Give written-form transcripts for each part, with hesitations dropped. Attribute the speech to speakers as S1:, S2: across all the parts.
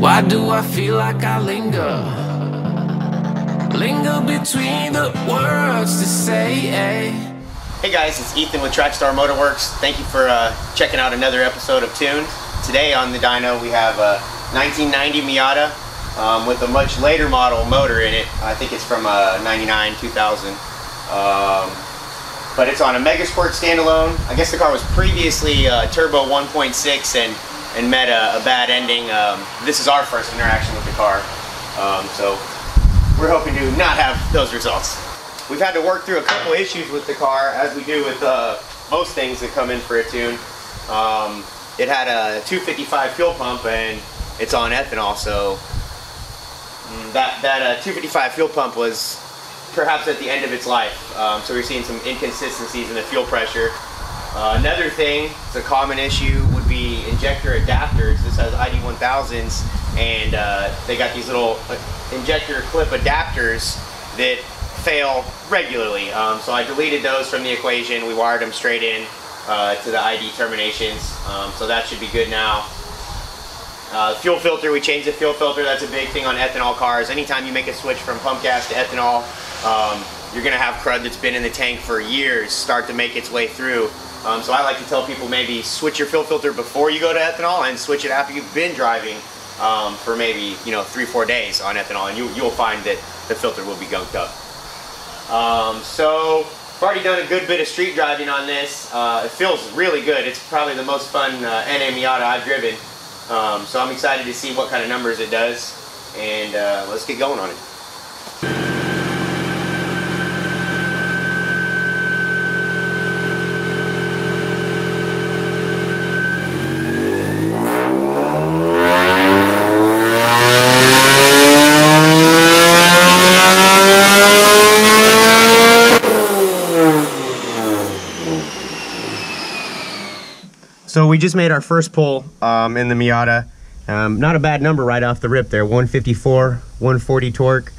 S1: Why do I feel like I linger between the words to say?
S2: Hey guys, it's Ethan with Trackstar Motorworks. Thank you for checking out another episode of Tuned. Today on the dyno we have a 1990 Miata with a much later model motor in it. I think it's from 99, 2000. But it's on a Megasport standalone. I guess the car was previously turbo 1.6 and met a bad ending. This is our first interaction with the car. So we're hoping to not have those results. We've had to work through a couple issues with the car, as we do with most things that come in for a tune. It had a 255 fuel pump and it's on ethanol, so that 255 fuel pump was perhaps at the end of its life. So we're seeing some inconsistencies in the fuel pressure. Another thing, it's a common issue, would be injector adapters. This has ID 1000s and they got these little injector clip adapters that fail regularly. So I deleted those from the equation. We wired them straight in to the ID terminations. So that should be good now. Fuel filter, we changed the fuel filter. That's a big thing on ethanol cars. Anytime you make a switch from pump gas to ethanol, you're gonna have crud that's been in the tank for years start to make its way through. So I like to tell people maybe switch your fuel filter before you go to ethanol and switch it after you've been driving for maybe 3-4 days on ethanol, and you'll find that the filter will be gunked up. So I've already done a good bit of street driving on this. It feels really good. It's probably the most fun NA Miata I've driven. So I'm excited to see what kind of numbers it does, and let's get going on it. So we just made our first pull in the Miata. Not a bad number right off the rip there. 154, 140 torque.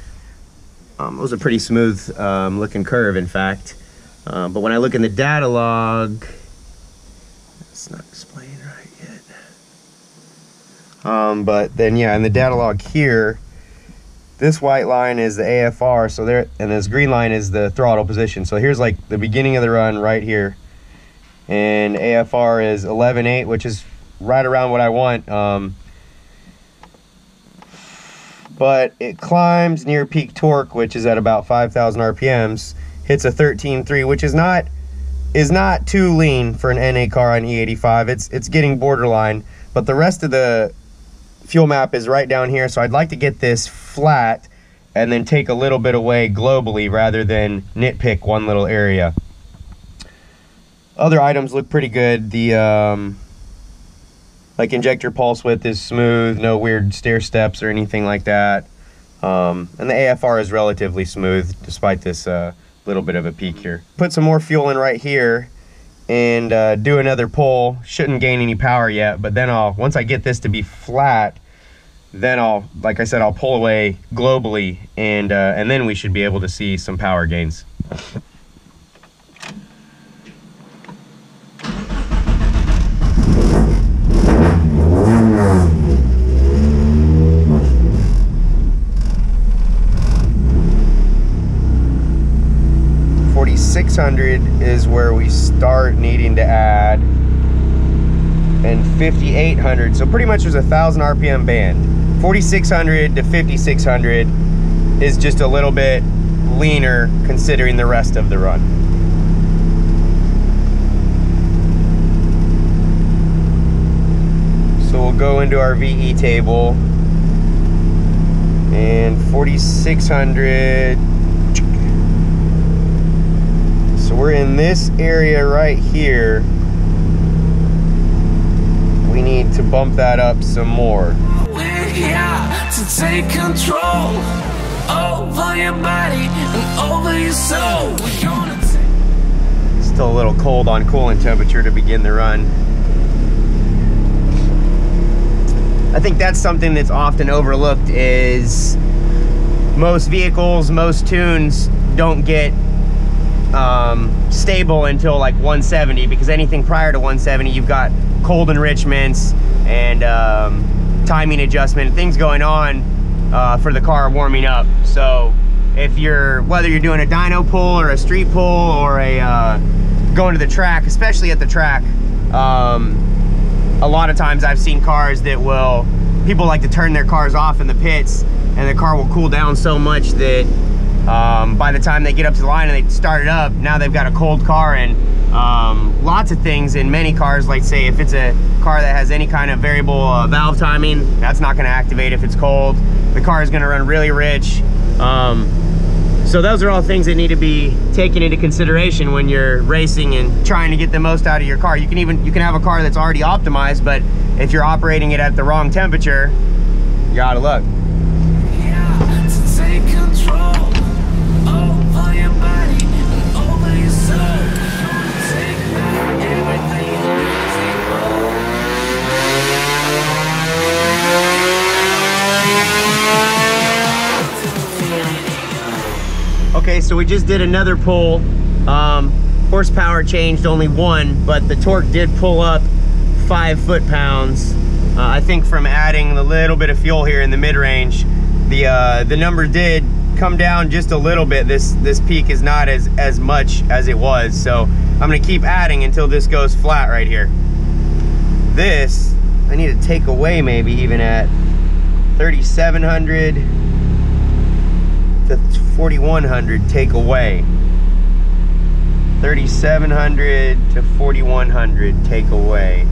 S2: It was a pretty smooth looking curve, in fact. But when I look in the data log, it's not displaying right yet. But then yeah, in the data log here, this white line is the AFR, so there, and this green line is the throttle position. So here's like the beginning of the run right here. And AFR is 11.8, which is right around what I want. But it climbs near peak torque, which is at about 5,000 RPMs, hits a 13.3, which is not too lean for an NA car on E85. It's getting borderline, but the rest of the fuel map is right down here, so I'd like to get this flat and then take a little bit away globally rather than nitpick one little area. Other items look pretty good. The like injector pulse width is smooth, no weird stair steps or anything like that. And the AFR is relatively smooth despite this little bit of a peak here. Put some more fuel in right here and do another pull. Shouldn't gain any power yet, but then once I get this to be flat, then like I said, I'll pull away globally, and then we should be able to see some power gains. Is where we start needing to add, and 5,800, so pretty much there's a 1,000 RPM band. 4,600 to 5,600 is just a little bit leaner considering the rest of the run. So we'll go into our VE table, and 4,600. So we're in this area right here. We need to bump that up some more.
S1: We're here to take control over your body and over your soul. We're gonna
S2: Still a little cold on coolant temperature to begin the run. I think that's something that's often overlooked, is most vehicles, most tunes don't get stable until like 170, because anything prior to 170 you've got cold enrichments and timing adjustment, things going on for the car warming up. So if whether you're doing a dyno pull or a street pull or a going to the track, especially at the track, a lot of times I've seen cars that people like to turn their cars off in the pits, and the car will cool down so much that by the time they get up to the line and they start it up, now they've got a cold car. And lots of things in many cars, like say if it's a car that has any kind of variable valve timing, that's not going to activate if it's cold. The car is going to run really rich. So those are all things that need to be taken into consideration when you're racing and trying to get the most out of your car. You can have a car that's already optimized, but if you're operating it at the wrong temperature, you're out of luck.
S1: Yeah, to take control over your body and over your soul. Take back everything
S2: Okay, so we just did another pull. Horsepower changed only 1, but the torque did pull up 5 foot-pounds. I think from adding a little bit of fuel here in the mid-range, the number did come down just a little bit. This peak is not as much as it was, so I'm gonna keep adding until this goes flat right here. This I need to take away maybe even at 3,700 to 4,100. Take away 3,700 to 4,100. Take away.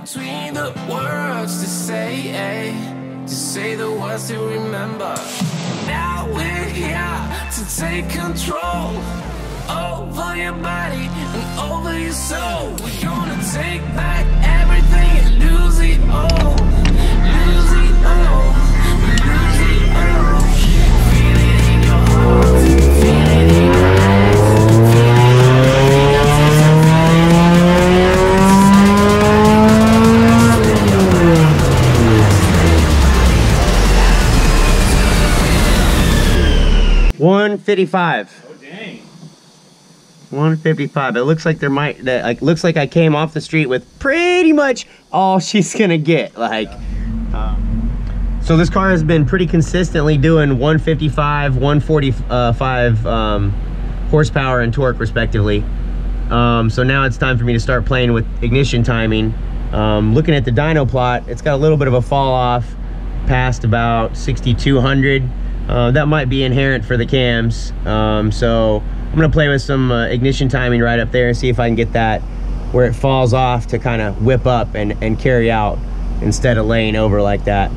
S1: between the words to say the words to remember. Now we're here to take control over your body and over your soul. We're gonna take back everything and lose it all. Lose it all. Lose it all. Feel it in your heart. Feel it in your eyes. Feel it in your
S2: $155.
S3: Oh dang.
S2: 155. It looks like looks like I came off the street with pretty much all she's gonna get. Like, so this car has been pretty consistently doing 155, 145 horsepower and torque respectively. So now it's time for me to start playing with ignition timing. Looking at the dyno plot, it's got a little bit of a fall off past about 6,200. That might be inherent for the cams. So I'm gonna play with some ignition timing right up there and see if I can get that where it falls off to kind of whip up and carry out instead of laying over like that.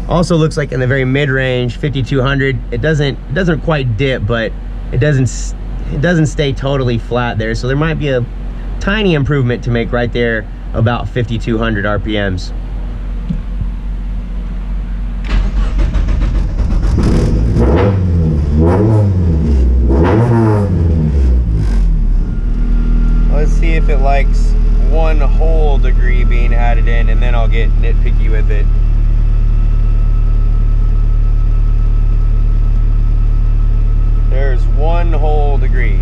S2: Also looks like in the very mid-range, 5,200, it doesn't quite dip, but it doesn't stay totally flat there. So there might be a tiny improvement to make right there about 5,200 RPMs. Let's see if it likes 1 whole degree being added in, and then I'll get nitpicky with it. There's 1 whole degree.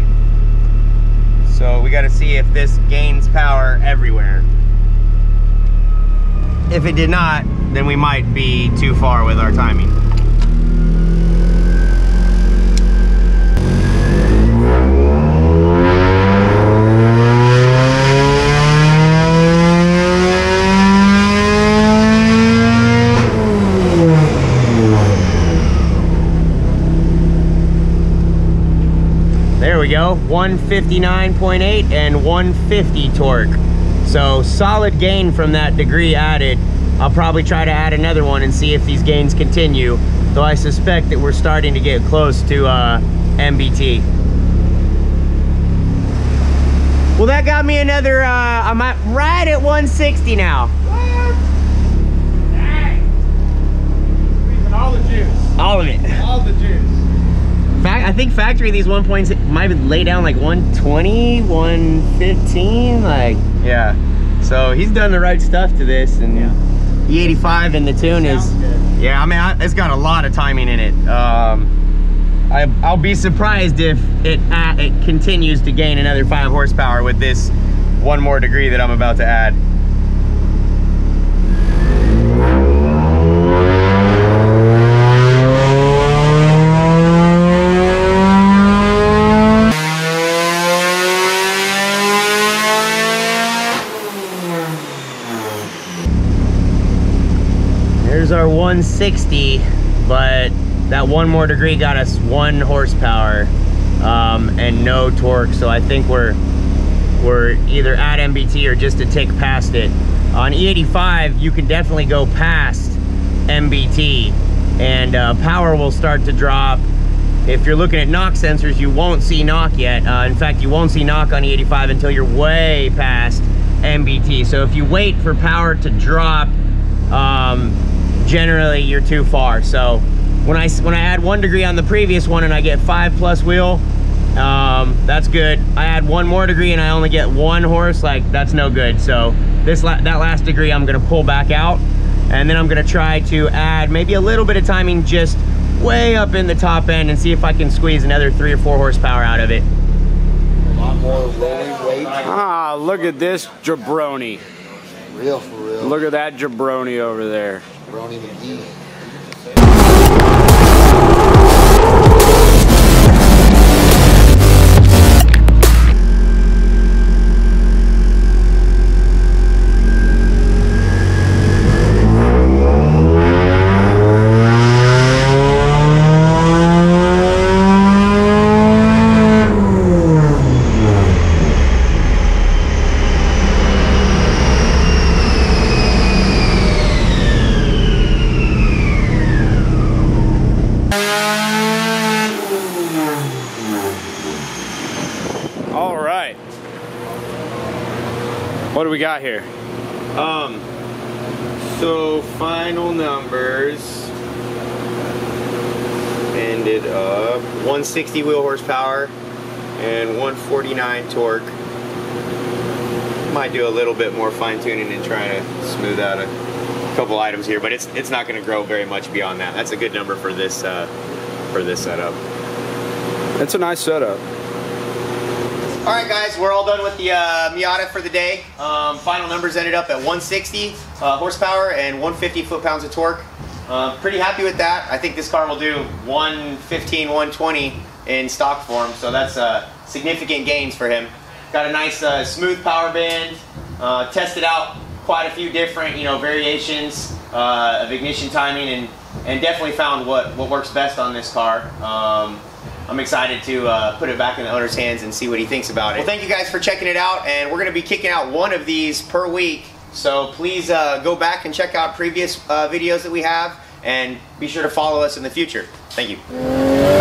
S2: So we got to see if this gains power everywhere. If it did not, then we might be too far with our timing. There we go, 159.8 and 150 torque. So solid gain from that degree added. I'll probably try to add another one and see if these gains continue, though I suspect that we're starting to get close to MBT. Well, that got me another, I'm right at 160 now.
S3: What? Dang. Squeezing all the juice.
S2: All of it.
S3: All the juice.
S2: I think factory these 1.6 might lay down like 120, 115, like, yeah. So he's done the right stuff to this, and yeah. E85 in the tune is, yeah, I mean, it's got a lot of timing in it. I'll be surprised if it continues to gain another 5 horsepower with this 1 more degree that I'm about to add. 160, but that one more degree got us 1 horsepower and no torque. So I think we're either at MBT or just a tick past it. On E85, you can definitely go past MBT, and power will start to drop. If you're looking at knock sensors, you won't see knock yet. In fact, you won't see knock on E85 until you're way past MBT. So if you wait for power to drop, generally you're too far. So when I add 1 degree on the previous one and I get 5+ wheel, that's good. I add 1 more degree and I only get 1 horse, like that's no good. So that last degree I'm gonna pull back out, and then I'm gonna try to add maybe a little bit of timing just way up in the top end and see if I can squeeze another 3 or 4 horsepower out of it.
S4: A lot more rolling weight.
S3: Ah, look at this jabroni.
S4: Real for real.
S3: Look at that jabroni over there.
S4: Jabroni McGee.
S3: All right. What do we got here?
S2: So final numbers ended up 160 wheel horsepower and 149 torque. Might do a little bit more fine tuning and try to smooth out a couple items here, but it's not going to grow very much beyond that. That's a good number for this setup.
S3: It's a nice setup.
S2: All right, guys, we're all done with the Miata for the day. Final numbers ended up at 160 horsepower and 150 foot-pounds of torque. Pretty happy with that. I think this car will do 115, 120 in stock form, so that's significant gains for him. Got a nice smooth power band. Tested out quite a few different, variations of ignition timing, and definitely found what works best on this car. I'm excited to put it back in the owner's hands and see what he thinks about it. Well, thank you guys for checking it out, and we're going to be kicking out 1 of these per week. So please go back and check out previous videos that we have, and be sure to follow us in the future. Thank you.